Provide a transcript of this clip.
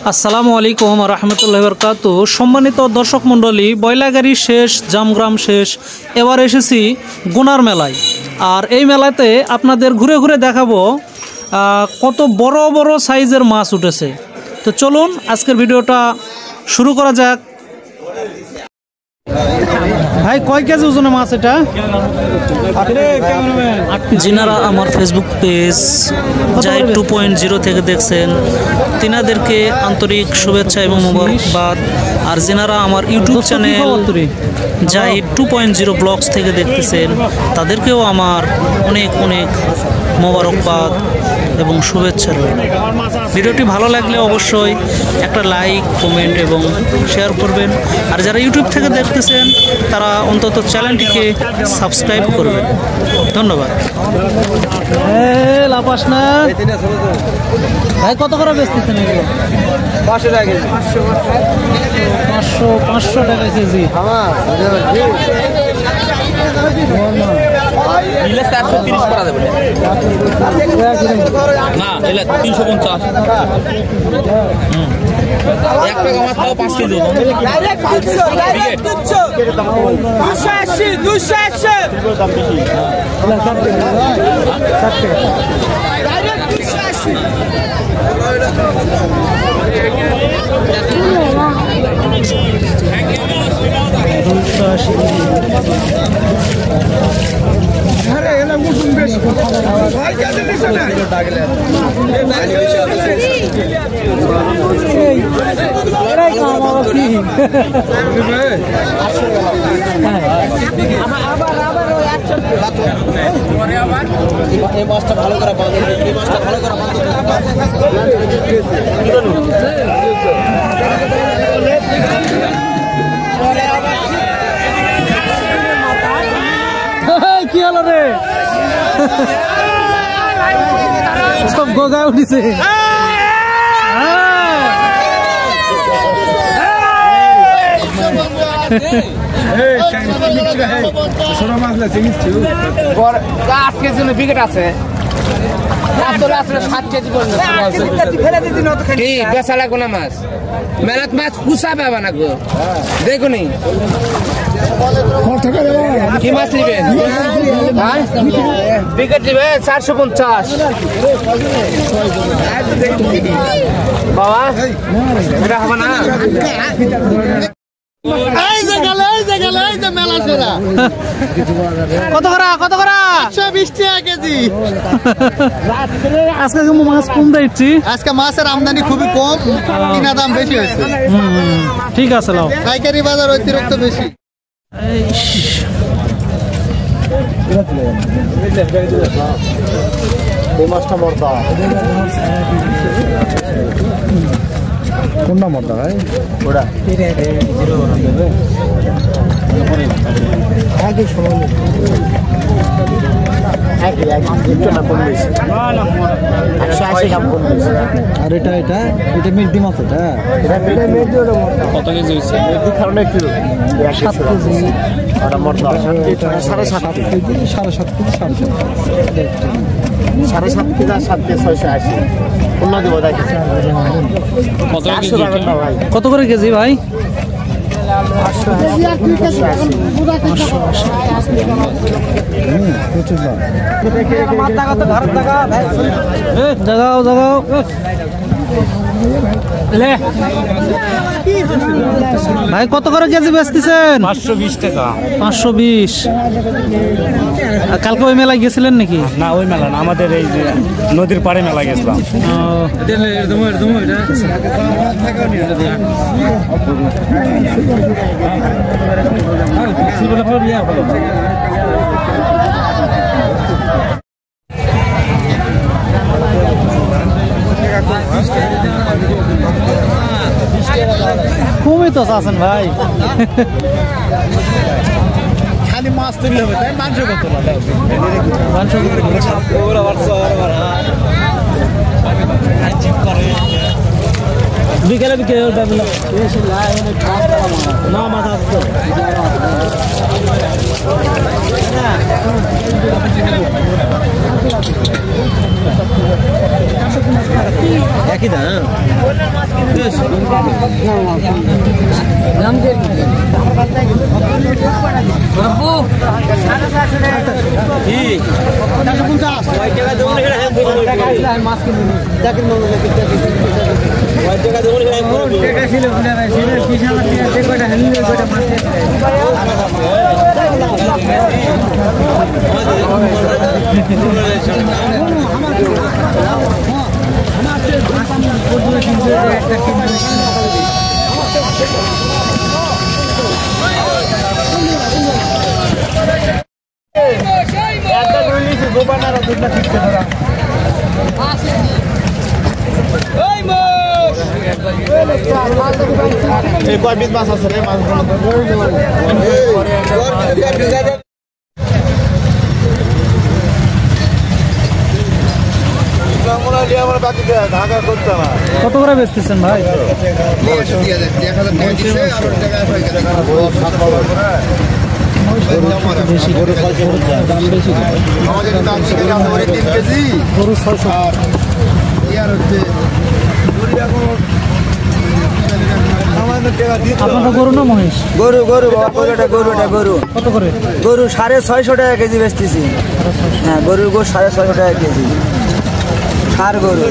আসসালামু আলাইকুম রহমতুল্লাহি বরকাতু। সম্মানিত দর্শক মণ্ডলী, বয়লাগাড়ি শেষ, জামগ্রাম শেষ, এবার এসেছি গুনার মেলায়। আর এই মেলাতে আপনাদের ঘুরে ঘুরে দেখাবো কত বড় বড় সাইজের মাছ উঠেছে। তো চলুন আজকের ভিডিওটা শুরু করা যাক। ভাই কয় কেজি ওজনের মাছ এটা? যিনারা আমার ফেসবুক পেজ জাহিদ 2.0 থেকে দেখছেন তিনাদেরকে আন্তরিক শুভেচ্ছা এবং মোবারকবাদ। আর যিনারা আমার ইউটিউব চ্যানেল জাহিদ 2.0 ব্লগস থেকে দেখতেছেন তাদেরকেও আমার অনেক অনেক মোবারকবাদ এবং শুভেচ্ছা রইল। ভিডিওটি ভালো লাগলে অবশ্যই একটা লাইক, কমেন্ট এবং শেয়ার করবেন। আর যারা ইউটিউব থেকে দেখতেছেন তারা অন্তত চ্যানেলটিকে সাবস্ক্রাইব করবেন। ধন্যবাদ। লাপাস না ভাই, কত করে বেচতেছেন এগুলো? 500 টাকা কেজি। 500 টাকা কেজি। নিলে 430 করা যাবে না, এলে 350। এক টাকা মাছ খাও 5 কেজি। ডাইরেক্ট 280 280 এই মাছটা ভালো করে বাঁধো, এই মাছটা ভালো করে বাঁধো। কি হলো রে? সব গোগা উঠেছে। বিকেট আছে বেচা লাগবো না মাছ, মেলাত মাছ কুচা পাবা না গো। দেখুনি কি মাছ নিবেন? বিকেট নিবে 450 বাবা, এটা হবে না। কত করা 120 টাকা কেজি। আজকে মাছ কম দিচ্ছি। আজকে মাছের আমদানি খুবই কম, কিনা দাম বেশি হয়েছে। ঠিক আছে, লাও। পাইকারি বাজার অতিরিক্ত বেশি। মাছটা মর্দা কোনটা মর্দা ভাই? ওটা আগে সময় আর এটা মেঘদি মাছ। কত কেজি হয়েছে? কারণ একটু 7 কেজি। সাড়ে 7 কেজি। 7.5 কেজি। 7.5 কেজি আর 7 কেজি 680। অন্য দেবো দেখি কত করে কেজি ভাই? জাগাও ভাই, কত করে কেজি বেচতেছেন? 520 টাকা। 520। কালকে ওই মেলায় গেছিলেন নাকি? না, ওই মেলা না, আমাদের এই যে নদীর পাড়ে মেলা গেছিলাম। খুবই তো আছেন ভাই। খালি মাছ তুললে হবে, তাই মাংস কত বিকেলে বিকেলে না মাথা একই দাম এই কয় পিস মাছ আছে রে কত করে বেচতেছেন ভাই? গরু 600 আপনার গরু না মহেশ? গরু গরু গরু কত করে? গরু 650 টাকা কেজি বেচতেছি। হ্যাঁ, গরুর গোশ 650 টাকা কেজি, ষাঁড় গরু।